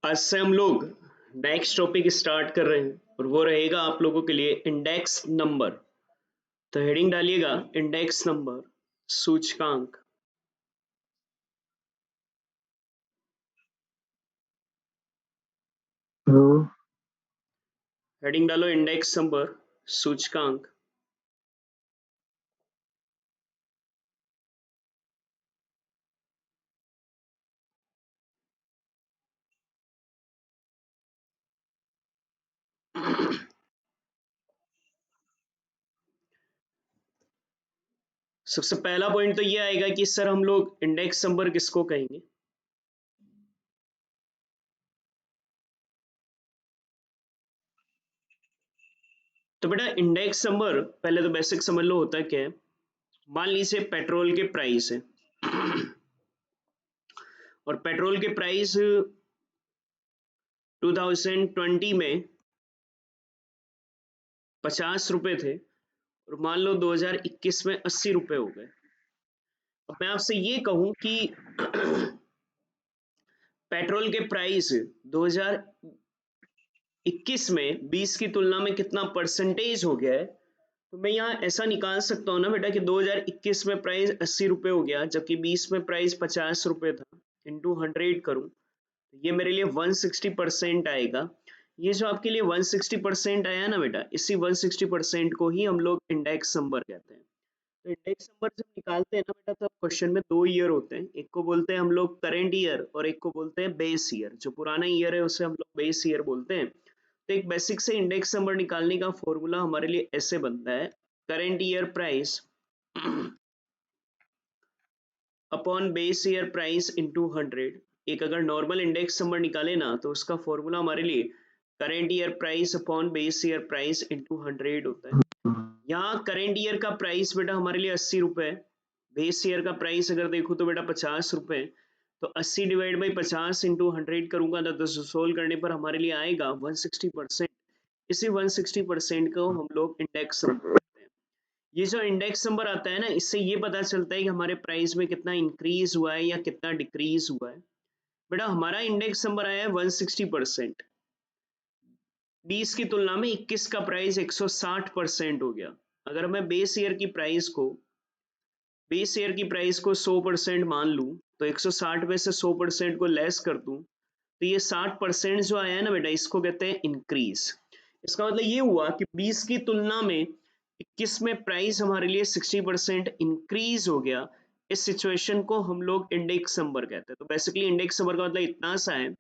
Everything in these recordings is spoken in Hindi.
आज से हम लोग नेक्स्ट टॉपिक स्टार्ट कर रहे हैं और वो रहेगा आप लोगों के लिए इंडेक्स नंबर। तो हेडिंग डालिएगा इंडेक्स नंबर सूचकांक। हेडिंग डालो इंडेक्स नंबर सूचकांक। सबसे पहला पॉइंट तो ये आएगा कि सर हम लोग इंडेक्स नंबर किसको कहेंगे। तो बेटा इंडेक्स नंबर पहले तो बेसिक समझ लो होता क्या है। मान लीजिए पेट्रोल के प्राइस है और पेट्रोल के प्राइस 2020 में 50 रुपए थे और मान लो 2021 में 80 रुपए हो गए। अब मैं आपसे ये कहूं कि पेट्रोल के प्राइस 2021 में 20 की तुलना में कितना परसेंटेज हो गया है। तो मैं यहाँ ऐसा निकाल सकता हूँ ना बेटा कि 2021 में प्राइस 80 रुपए हो गया जबकि 20 में प्राइस 50 रुपए था। इंटू 100 करूँ तो ये मेरे लिए 160% आएगा। ये जो आपके लिए 160% आया ना बेटा, इसी 160% को ही हम लोग इंडेक्स नंबर कहते हैं। तो इंडेक्स नंबर जब निकालते हैं ना बेटा, तब क्वेश्चन में दो ईयर होते हैं। एक को बोलते हैं हम लोग करेंट ईयर और एक को बोलते हैं बेस ईयर। जो पुराना ईयर है उसे हम लोग बेस ईयर बोलते हैं। तो एक बेसिक से इंडेक्स नंबर निकालने का फॉर्मूला हमारे लिए ऐसे बनता है, current year price upon base year price into 100। एक अगर नॉर्मल इंडेक्स नंबर निकाले ना तो उसका फॉर्मूला हमारे लिए current year price upon base year price into 100 होता है। यहाँ करेंट ईयर का प्राइस बेटा हमारे लिए 80 रुपए है। बेस ईयर का प्राइस अगर देखो तो बेटा 50 रुपए। तो 80 डिवाइड बाई 50 इंटू 100 करूंगा ना तो सोल्व करने पर हमारे लिए आएगा 160%। इसी 160% को हम लोग इंडेक्स नंबर कहते हैं। ये जो इंडेक्स नंबर आता है ना, इससे ये पता चलता है कि हमारे प्राइस में कितना इंक्रीज हुआ है या कितना डिक्रीज हुआ है। बेटा हमारा इंडेक्स नंबर आया है 160%। 20 की तुलना में 21 का प्राइस 160% हो गया। अगर मैं बेस ईयर की प्राइस को 100% मान लूं तो 160 में से 100% को लेस कर दूं तो ये 60% जो आया है ना बेटा, इसको कहते हैं इंक्रीज। इसका मतलब ये हुआ कि 20 की तुलना में 21 में प्राइस हमारे लिए 60% इंक्रीज हो गया। इस सिचुएशन को हम लोग इंडेक्स नंबर कहते हैं। तो बेसिकली इंडेक्स नंबर का मतलब इतना सा है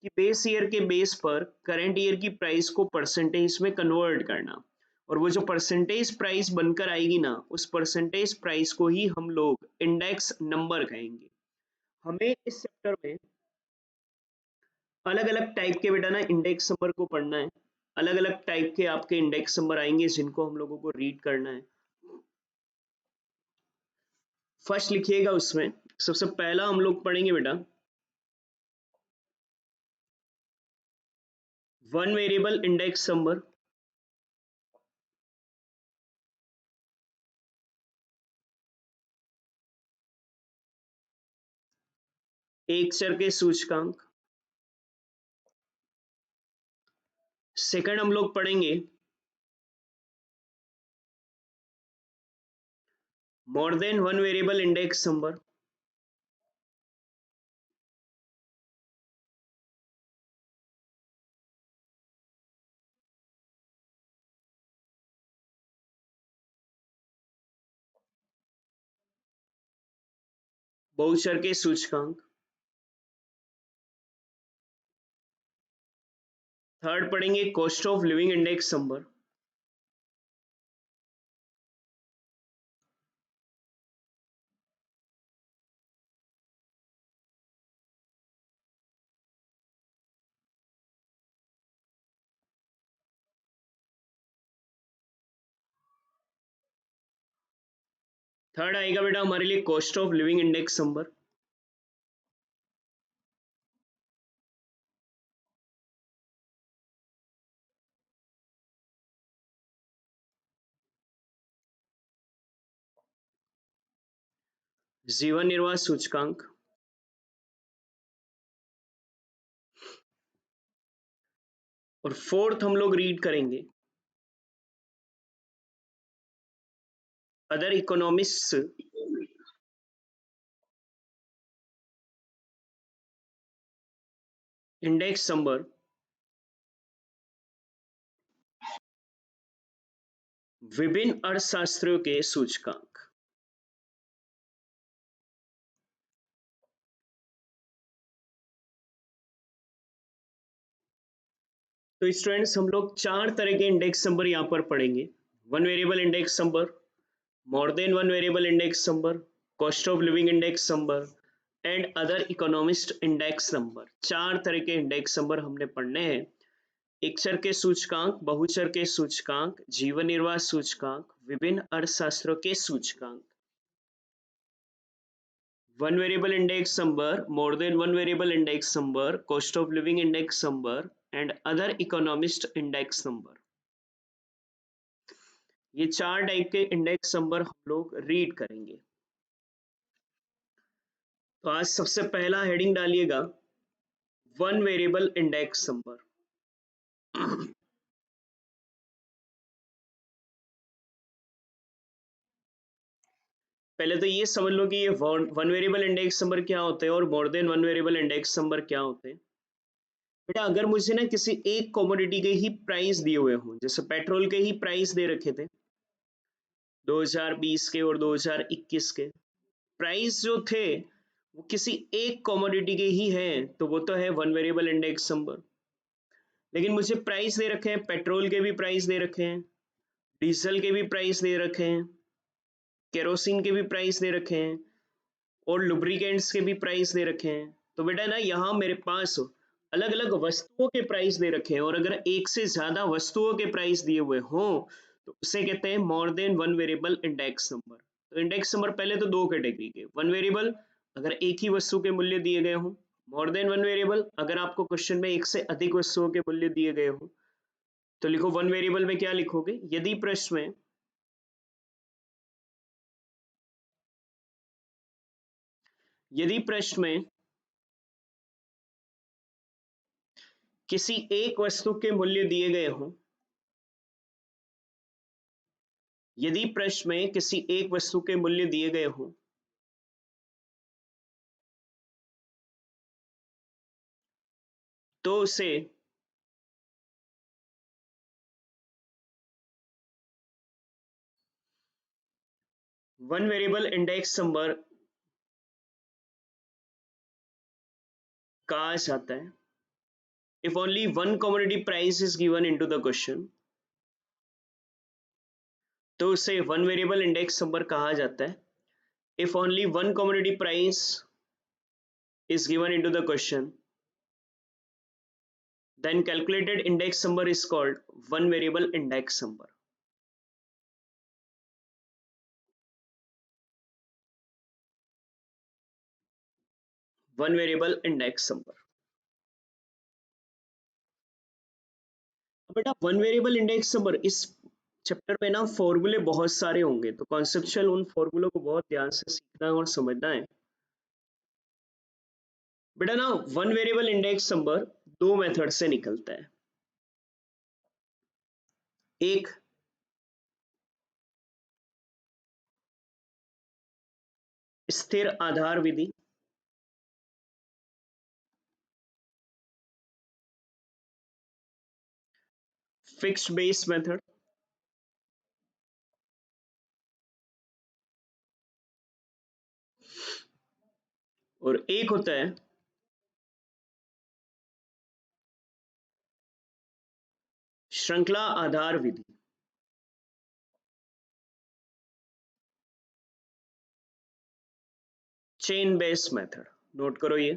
कि बेस ईयर के बेस पर करंट ईयर की प्राइस को परसेंटेज में कन्वर्ट करना, और वो जो परसेंटेज प्राइस बनकर आएगी ना, उस परसेंटेज प्राइस को ही हम लोग इंडेक्स नंबर कहेंगे। हमें इस चैप्टर में अलग अलग टाइप के बेटा ना इंडेक्स नंबर को पढ़ना है। अलग अलग टाइप के आपके इंडेक्स नंबर आएंगे जिनको हम लोगों को रीड करना है। फर्स्ट लिखिएगा उसमें, सबसे पहला हम लोग पढ़ेंगे बेटा वन वेरिएबल इंडेक्स नंबर। एक चर के सूचकांक। सेकंड हम लोग पढ़ेंगे more than one variable index number. Bahuchar के सूचकांक। थर्ड पढ़ेंगे cost of living index number. Third आएगा बेटा हमारे लिए cost of living index number. जीवन निर्वाह सूचकांक। और फोर्थ हम लोग रीड करेंगे अदर इकोनॉमिस्ट्स इंडेक्स नंबर विभिन्न अर्थशास्त्रों के सूचकांक। तो स्टूडेंट्स हम लोग चार तरह के इंडेक्स नंबर यहाँ पर पढ़ेंगे। One variable index number, more than one variable index number, cost of living index number and other economist index number. चार तरह के इंडेक्स नंबर हमने पढ़ने हैं। एक चर के सूचकांक, बहुचर के सूचकांक, जीवन निर्वाह सूचकांक, विभिन्न अर्थशास्त्रों के सूचकांक। One variable index number, more than one variable index number, cost of living index number and other economist index number. ये चार टाइप के इंडेक्स नंबर हम लोग रीड करेंगे। तो आज सबसे पहला हेडिंग डालिएगा वन वेरिएबल इंडेक्स नंबर। पहले तो ये समझ लो कि ये वन वेरिएबल इंडेक्स नंबर क्या होते हैं और more than one variable index number क्या होते हैं। बेटा अगर मुझे ना किसी एक कमोडिटी के ही प्राइस दिए हुए हों, जैसे पेट्रोल के ही प्राइस दे रखे थे 2020 के और 2021 के प्राइस जो थे वो किसी एक कमोडिटी के ही हैं, तो वो तो है वन वेरिएबल इंडेक्स नंबर। लेकिन मुझे प्राइस दे रखे हैं, पेट्रोल के भी प्राइस दे रखे हैं, डीजल के भी प्राइस दे रखे हैं, केरोसिन के भी प्राइस दे रखे हैं और लुब्रिकेंट्स के भी प्राइस दे रखे हैं। तो बेटा ना यहाँ मेरे पास अलग अलग वस्तुओं के प्राइस दे रखे हैं और अगर एक से ज्यादा वस्तुओं के प्राइस दिए हुए हों तो उसे कहते हैं more than one variable index number. तो इंडेक्स नंबर पहले तो दो कैटेगरी के, वन वेरिएबल अगर एक ही वस्तु के मूल्य दिए गए हों, मोर देन वन वेरिएबल अगर आपको क्वेश्चन में एक से अधिक वस्तुओं के मूल्य दिए गए हों। तो लिखो वन वेरिएबल में क्या लिखोगे, यदि प्रश्न में किसी एक वस्तु के मूल्य दिए गए हों, यदि प्रश्न में किसी एक वस्तु के मूल्य दिए गए हों तो उसे वन वेरिएबल इंडेक्स नंबर कहा जाता है। If only one commodity price is given into the question तो उसे वन वेरिएबल इंडेक्स नंबर कहा जाता है। If only one commodity price is given into the question, then calculated index number is called one variable index number. One variable index number. बेटा वन वेरिएबल इंडेक्स नंबर इस चैप्टर में ना फॉर्मूले बहुत सारे होंगे, तो कॉन्सेप्चुअल उन फॉर्मूलों को बहुत ध्यान से सीखना और समझना है। बेटा ना वन वेरिएबल इंडेक्स नंबर दो मेथड से निकलता है। एक स्थिर आधार विधि, फिक्स्ड बेस मेथड, और एक होता है श्रृंखला आधार विधि। चेन बेस मेथड, नोट करो ये।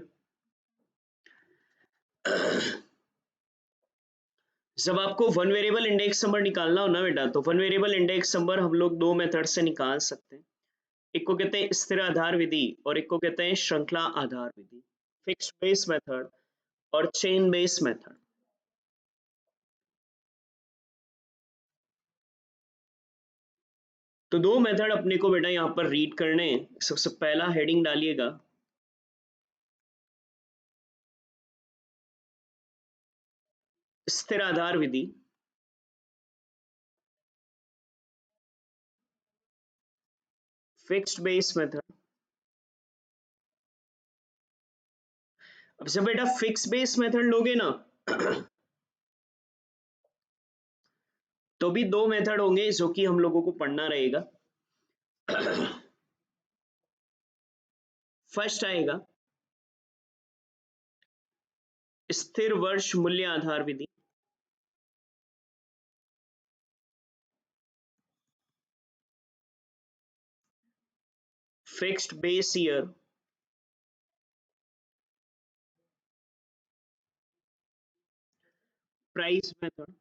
जब आपको वन वेरिएबल इंडेक्स नंबर निकालना हो ना बेटा, तो वन वेरिएबल इंडेक्स नंबर हम लोग दो मेथड से निकाल सकते हैं। एक को कहते हैं स्थिर आधार विधि और एक को कहते हैं श्रृंखला आधार विधि, फिक्स्ड बेस मेथड और चेन बेस मेथड। तो दो मेथड अपने को बेटा यहाँ पर रीड करने हैं। सबसे पहला हेडिंग डालिएगा स्थिर आधार विधि, फिक्स्ड बेस मेथड। अब जब बेटा फिक्स बेस मेथड लोगे ना तो भी दो मेथड होंगे जो कि हम लोगों को पढ़ना रहेगा। फर्स्ट आएगा स्थिर वर्ष मूल्य आधार विधि, fixed base year price method,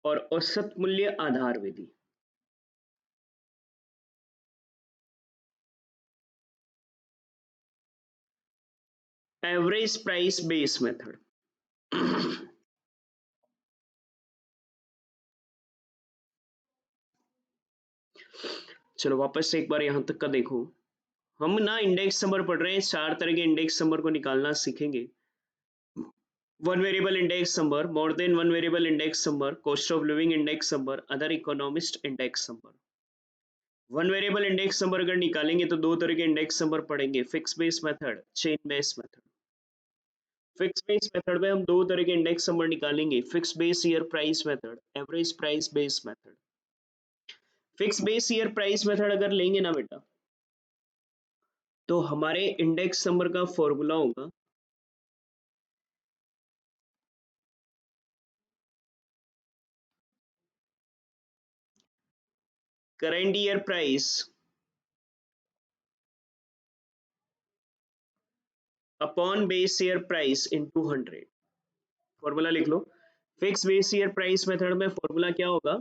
और औसत मूल्य आधार विधि। Average price base method. चलो वापस से एक बार यहां तक का देखो। हम ना इंडेक्स नंबर पढ़ रहे हैं, चार तरह के इंडेक्स नंबर को निकालना सीखेंगे। One variable index number, more than one variable index number, cost of living index number, other economist index number. One variable index number अगर निकालेंगे तो दो तरह के इंडेक्स नंबर पढ़ेंगे, fix base method, chain base method. Fix base method में हम दो तरह के इंडेक्स नंबर निकालेंगे, fix base year price method, average price base method. Fix base year price method अगर लेंगे ना बेटा तो हमारे इंडेक्स नंबर का फॉर्मूला होगा current year price upon base year price into 100। Formula लिख लो। Fix base year price method में फॉर्मूला क्या होगा,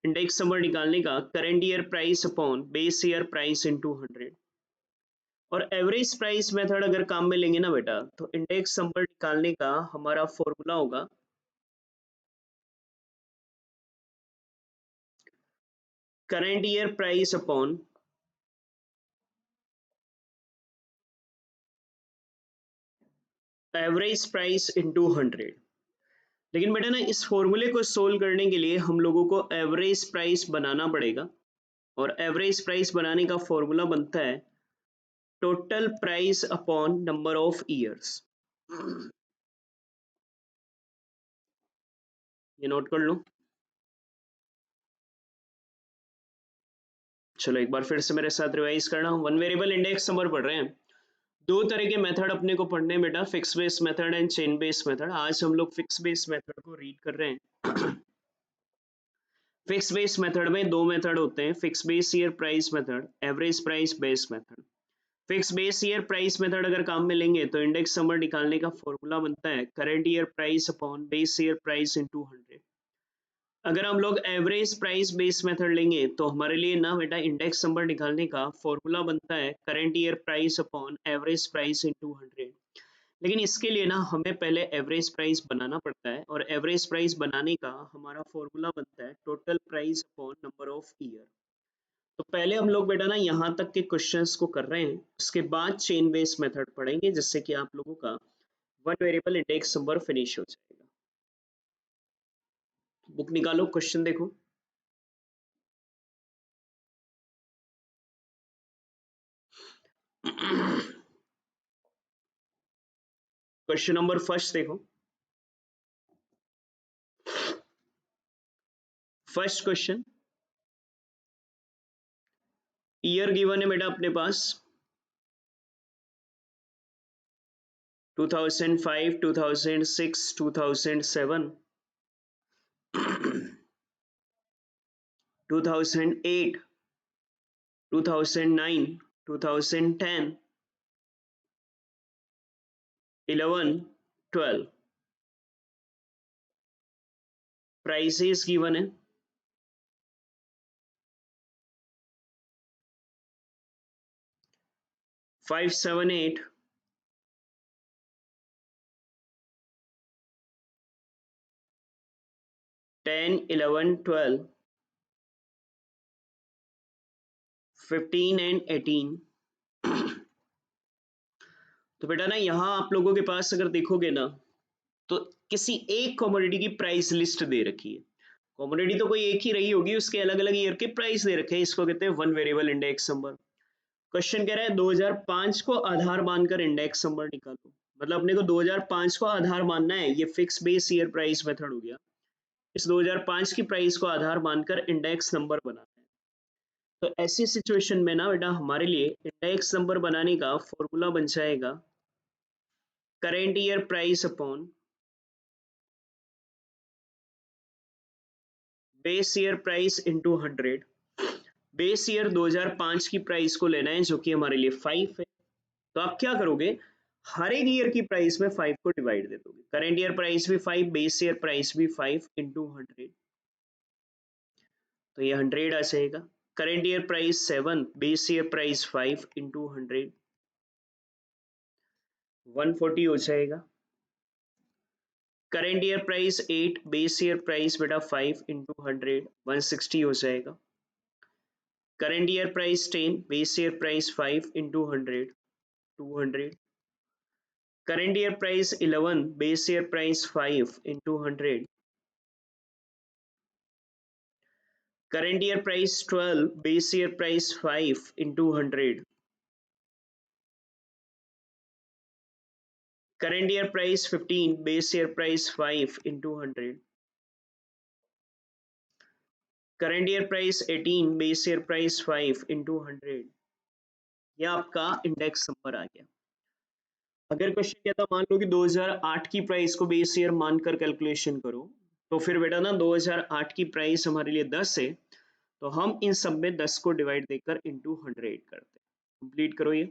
इंडेक्स नंबर निकालने का current year price upon base year price into 100। और एवरेज प्राइस मेथड अगर काम में लेंगे ना बेटा तो इंडेक्स नंबर निकालने का हमारा फॉर्मूला होगा current year price upon average price into 100। लेकिन बेटा ना इस फॉर्मूले को सोल्व करने के लिए हम लोगों को एवरेज प्राइस बनाना पड़ेगा, और एवरेज प्राइस बनाने का फॉर्मूला बनता है total price upon number of years. ये नोट कर लो। चलो एक बार फिर से मेरे साथ रिवाइज करना। वन वेरिएबल इंडेक्स नंबर पढ़ रहे हैं, दो तरह के मेथड अपने को पढ़ने हैं बेटा, fix base method and chain base method. आज हम लोग फिक्स बेस मेथड को रीड कर रहे हैं। फिक्स बेस मेथड में दो मेथड होते हैं, fix base year price method, average price base method. Fix base year price method अगर काम में लेंगे तो इंडेक्स नंबर निकालने का फॉर्मूला बनता है current year price upon base year price into 100। अगर हम लोग एवरेज प्राइस बेस मेथड लेंगे तो हमारे लिए ना बेटा इंडेक्स नंबर निकालने का फॉर्मूला बनता है current year price upon average price into 100। लेकिन इसके लिए ना हमें पहले एवरेज प्राइस बनाना पड़ता है, और एवरेज प्राइस बनाने का हमारा फॉर्मूला बनता है total price upon number of year. तो पहले हम लोग बेटा ना यहाँ तक के क्वेश्चंस को कर रहे हैं, उसके बाद चेन बेस मेथड पढ़ेंगे जिससे कि आप लोगों का one variable index number finish हो जाएगा। बुक निकालो, क्वेश्चन देखो। क्वेश्चन नंबर फर्स्ट देखो। फर्स्ट क्वेश्चन, ईयर गिवन है बेटा अपने पास 2005, 2006, 2007, 2008, 2009, 2010, 11, 12। प्राइसेस गिवन है 578, 10, 11, 12, 15 and 18, तो बेटा ना यहाँ आप लोगों के पास अगर देखोगे ना, तो किसी एक कमोडिटी की प्राइस लिस्ट दे रखी है। कमोडिटी तो कोई एक ही रही होगी, उसके अलग अलग ईयर के प्राइस दे रखे हैं, इसको कहते हैं one variable index number. Question कह रहा है 2005 को आधार मानकर इंडेक्स नंबर निकालो। मतलब अपने को 2005 को आधार मानना है, ये fix base year price method हो गया। इस 2005 की प्राइस को आधार मानकर इंडेक्स नंबर बनाना है। तो ऐसी सिचुएशन में ना बेटा हमारे लिए इंडेक्स नंबर बनाने का फॉर्मूला बन जाएगा current year price upon base year price into 100। Base year 2005 की प्राइस को लेना है जो कि हमारे लिए 5 है। तो आप क्या करोगे, हर एक ईयर की प्राइस में 5 को डिवाइड दे दोगे। करेंट ईयर प्राइस भी 5, बेस ईयर प्राइस भी 5 इंटू 100, तो ये 100 आ जाएगा। Current year price 7, base year price 5 into 100, 140 हो जाएगा। Current year price 8, base year price बेटा 5 इंटू 100, 160 हो जाएगा। Current year price 10, base year price 5 into 100, 200। Current year price 11, base year price 5 into 100. Current year price 12, base year price 5 into 100. Current year price 15, base year price 5 into 100. Current year price 18, base year price 5 into 100. यह आपका इंडेक्स नंबर आ गया। अगर क्वेश्चन कहता मान लो कि 2008 की प्राइस को बेस ईयर मानकर कैलकुलेशन करो, तो फिर बेटा ना 2008 की प्राइस हमारे लिए 10 है, तो हम इन सब में 10 को डिवाइड देकर इंटू 100 करते हैं। कंप्लीट करो ये।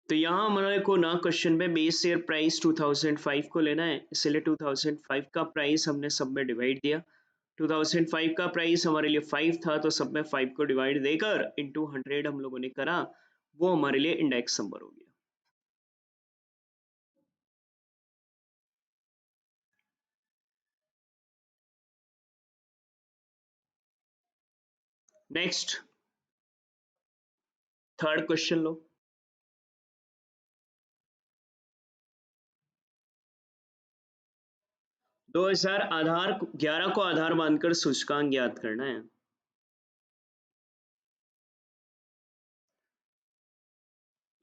तो यहाँ हमारे को ना क्वेश्चन में बेस ईयर प्राइस 2005 को लेना है, इसलिए 2005 का प्राइस हमने सब में डिवाइड दिया। 2005 का प्राइस हमारे लिए 5 था, तो सब में 5 को डिवाइड देकर इंटू 100 हम लोगों ने करा, वो हमारे लिए इंडेक्स नंबर हो गया। नेक्स्ट थर्ड क्वेश्चन लो। 2011 को आधार मानकर सूचकांक ज्ञात करना है।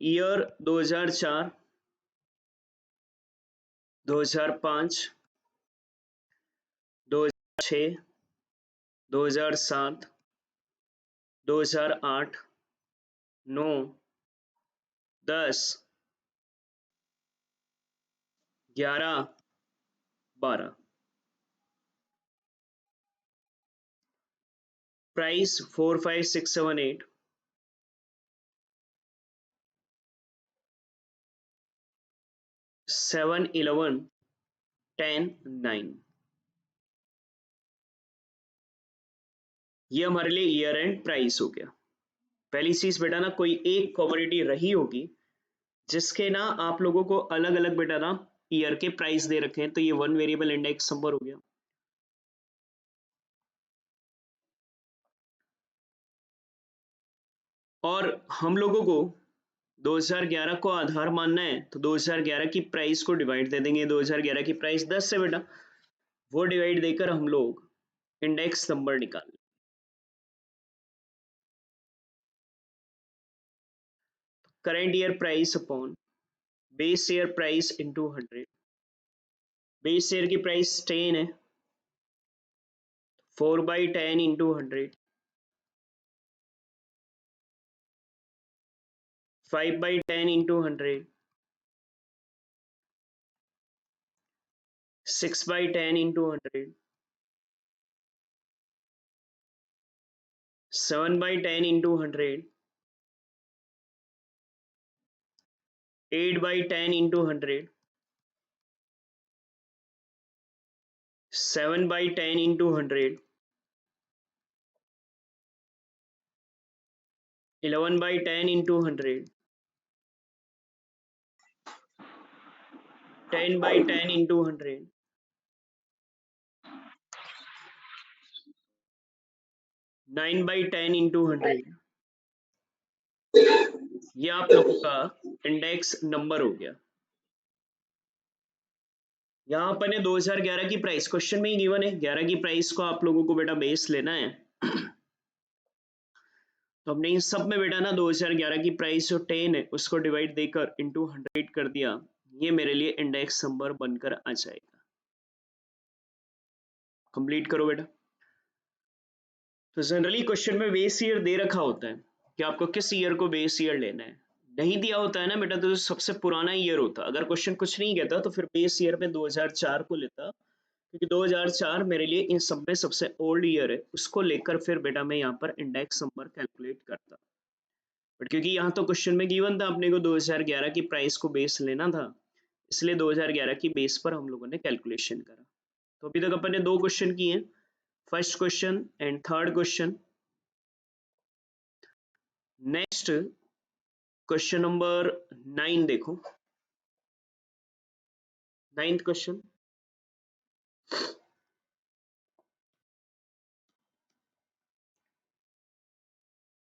ईयर 2004, 2005, 2006, 2007, 2008, 9, 10, 11, 12। प्राइस 4, 5, 6, 7, 8, 7, 11, 10, 9। ये हमारे लिए ईयर एंड प्राइस हो गया। पहली चीज बेटा ना कोई एक कमोडिटी रही होगी जिसके ना आप लोगों को अलग अलग बेटा ना ईयर के प्राइस दे रखे हैं, तो ये वन वेरिएबल इंडेक्स नंबर हो गया। और हम लोगों को 2011 को आधार मानना है, तो 2011 की प्राइस को डिवाइड दे देंगे। 2011 की प्राइस 10 है बेटा, वो डिवाइड देकर हम लोग इंडेक्स नंबर निकाल। Current year price upon base year price into 100। Base year की प्राइस 10 है, 4/10 into 100, 5/10 into 100, 6/10 into 100, 7/10 into 100, 8/10 into 100, 7/10 into 100, 11/10 into 100, 10/10 into 100, 9/10 into 100, ये आप लोगों का इंडेक्स नंबर हो गया। यहाँ पर ने 2011 की प्राइस क्वेश्चन में ही गिवन है, 11 की प्राइस को आप लोगों को बेटा बेस लेना है। तो हमने इन सब में बेटा ना 2011 की प्राइस जो 10 है उसको डिवाइड देकर इंटू 100 कर दिया, ये मेरे लिए इंडेक्स नंबर बनकर आ जाएगा। कंप्लीट करो बेटा। तो जनरली क्वेश्चन में बेस ईयर दे रखा होता है कि आपको किस ईयर को बेस ईयर लेना है। नहीं दिया होता है ना बेटा तो सबसे पुराना ईयर होता। अगर क्वेश्चन कुछ नहीं कहता तो फिर बेस ईयर में 2004 को लेता, क्योंकि 2004 मेरे लिए इन सब में सबसे ओल्ड ईयर है, उसको लेकर फिर बेटा मैं यहाँ पर इंडेक्स नंबर कैलकुलेट करता। बट क्योंकि यहाँ तो क्वेश्चन में गिवन था अपने को 2011 की प्राइस को बेस लेना था, इसलिए 2011 की बेस पर हम लोगों ने कैलकुलेशन करा। तो अभी तक अपन ने दो क्वेश्चन किए हैं, first question and third question. Next question number 9 देखो, 9th क्वेश्चन।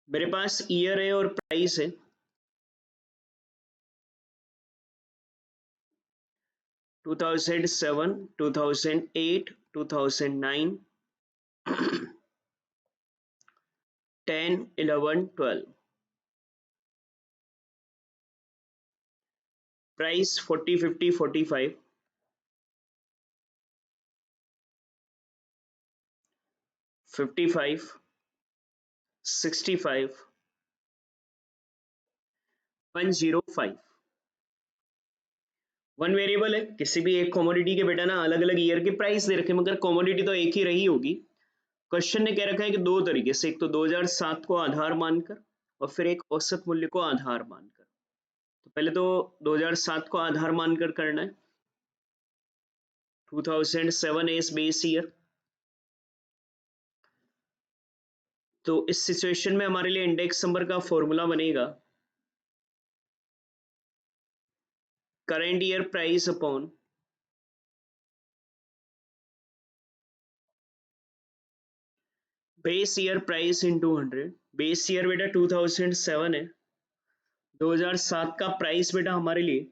मेरे पास ईयर है और प्राइस है। 2007, 2008, 2009, 10, 11, 12। प्राइस 40, 50, 45, 55, 65, 105। वन वेरिएबल है, किसी भी एक कमोडिटी के बेटा ना अलग अलग ईयर के प्राइस दे रखे, मगर कमोडिटी तो एक ही रही होगी। क्वेश्चन ने कह रखा है कि दो तरीके से, एक तो 2007 को आधार मानकर और फिर एक औसत मूल्य को आधार मानकर। तो पहले तो 2007 को आधार मानकर करना है। 2007 इज बेस ईयर। तो इस सिचुएशन में हमारे लिए इंडेक्स नंबर का फॉर्मूला बनेगा current year price upon base year price in 200। Base year बेटा 2007 है, 2007 का प्राइस बेटा हमारे लिए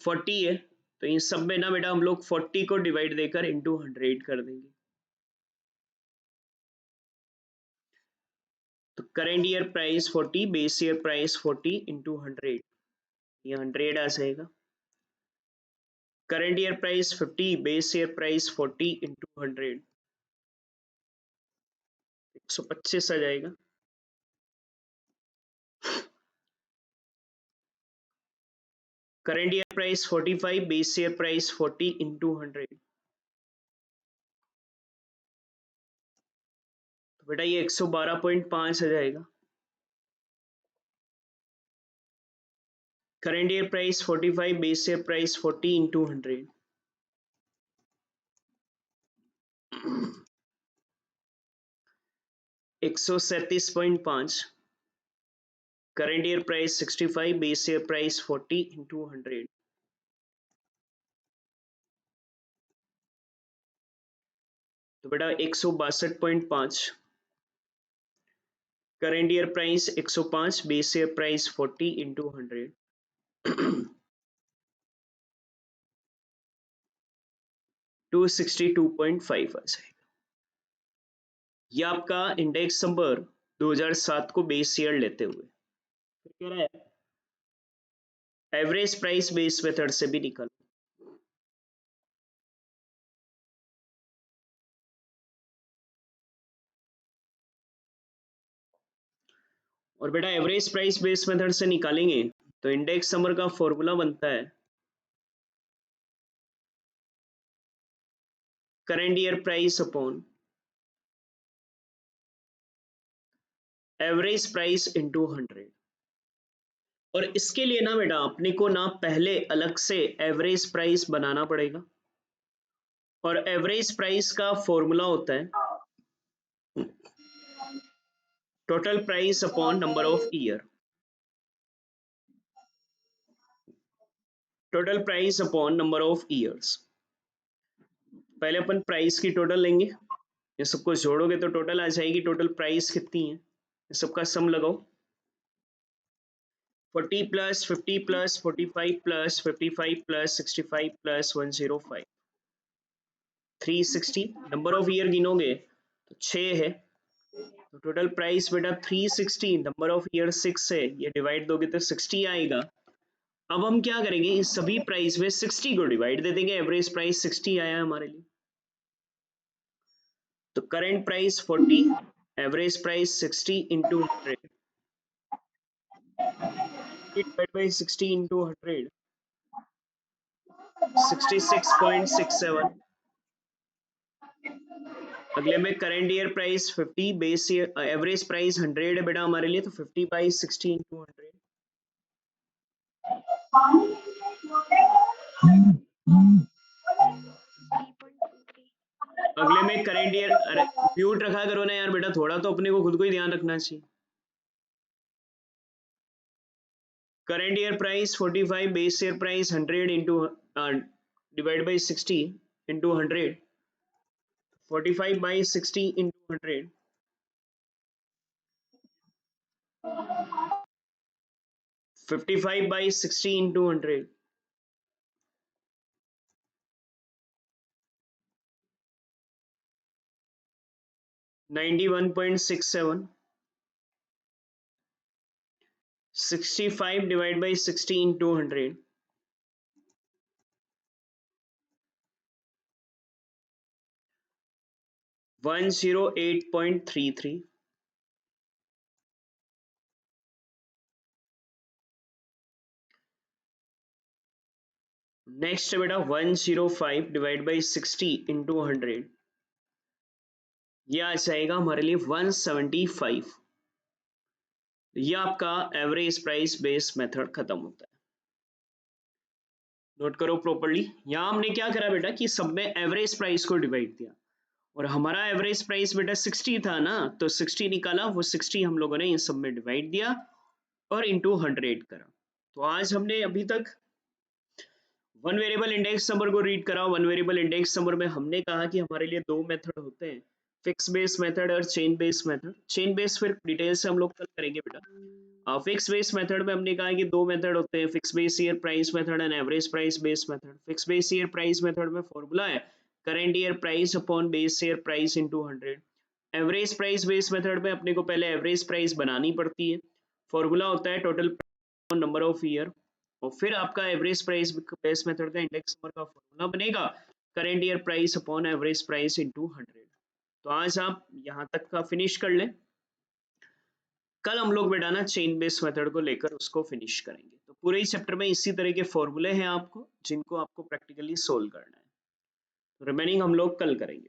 40 है। तो इन सब में ना बेटा हम लोग 40 को डिवाइड देकर इंटू 100 कर देंगे। तो current year price 40, base year price 40 into 100, ये 100 आ जाएगा। Current year price 50, base year price 40 into 100, 125 आ जाएगा। Current year price 45, base year price 40 into 100, तो बेटा ये 112.5 आ जाएगा। Current year price 45, base year price 40 into 100, 137.5। Current year price 65, base year price 40 into 100, तो बेटा 162.5। Current year price 105, base year price 40 into 100, 262.5 आ जाएगा। ये आपका इंडेक्स नंबर 2007 को बेस ईयर लेते हुए। फिर कह रहा है एवरेज प्राइस बेस मेथड से भी निकालो। और बेटा एवरेज प्राइस बेस मेथड से निकालेंगे तो इंडेक्स नंबर का फॉर्मूला बनता है current year price upon average price into 100। और इसके लिए ना बेटा अपने को ना पहले अलग से एवरेज प्राइस बनाना पड़ेगा, और एवरेज प्राइस का फॉर्मूला होता है total price upon number of year. Total price upon number of years. पहले अपन प्राइस की टोटल लेंगे, ये सबको जोड़ोगे तो टोटल आ जाएगी। टोटल प्राइस कितनी है इस सबका सम लगाओ 40 plus 50 plus 45 plus 55 plus 65 plus 105 360 number of year गिनोगे तो 6 है तो टोटल प्राइस बेटा 360 नंबर ऑफ ईयर 6 है ये डिवाइड दोगे तो 60 आएगा। अब हम क्या करेंगे इस सभी प्राइस में 60 को डिवाइड दे देंगे एवरेज प्राइस 60 आया हमारे लिए तो current price 40 average price 60 into 100 divide by 60 into 100 66.67 अगले में current year price 50 base year average price 100 है बेटा हमारे लिए तो 50 बाई 60 इंटू 100 अगले में करंट ईयर अरे म्यूट रखा करो ना यार बेटा थोड़ा तो अपने को खुद को ही ध्यान रखना चाहिए current year price 45 base year price 100 into divide by 60 into 100 45 by 60 into 100 55 by 60 into 100 91.67 65 divided by 60 into 100 108.33 next है बेटा 105 डिवाइड बाई 60 इंटू 100 ये आ जाएगा हमारे लिए 175 ये आपका एवरेज प्राइस बेस मेथड खत्म होता है नोट करो प्रॉपर्ली यहां हमने क्या करा बेटा कि सब में एवरेज प्राइस को डिवाइड किया और हमारा एवरेज प्राइस बेटा 60 था ना तो 60 निकाला वो 60 हम लोगों ने इन सब में डिवाइड दिया और इंटू 100 करा तो आज हमने अभी तक वन वेरिएबल इंडेक्स नंबर को रीड करा वन वेरिएबल इंडेक्स नंबर में हमने कहा कि हमारे लिए दो मेथड होते हैं फिक्स बेस मेथड और chain base method chain base फिर डिटेल से हम लोग कल करेंगे बेटा फिक्स बेस मेथड में हमने कहा कि दो मेथड होते हैं fix base year price method and average price base method fix base year price method में फॉर्मूला है current year price upon base year price into 100 average price base method में अपने को पहले एवरेज प्राइस बनानी पड़ती है फॉर्मूला होता है टोटल नंबर ऑफ ईयर और फिर आपका एवरेज प्राइस बेस मेथड का इंडेक्स नंबर का फॉर्मूला बनेगा current year price upon average price into 100 तो आज आप यहां तक का फिनिश कर लें कल हम लोग बेटा ना चेन बेस मेथड को लेकर उसको फिनिश करेंगे तो पूरे ही चैप्टर में इसी तरह के फॉर्मूले हैं आपको जिनको आपको प्रैक्टिकली सोल्व करना है तो रिमेनिंग हम लोग कल करेंगे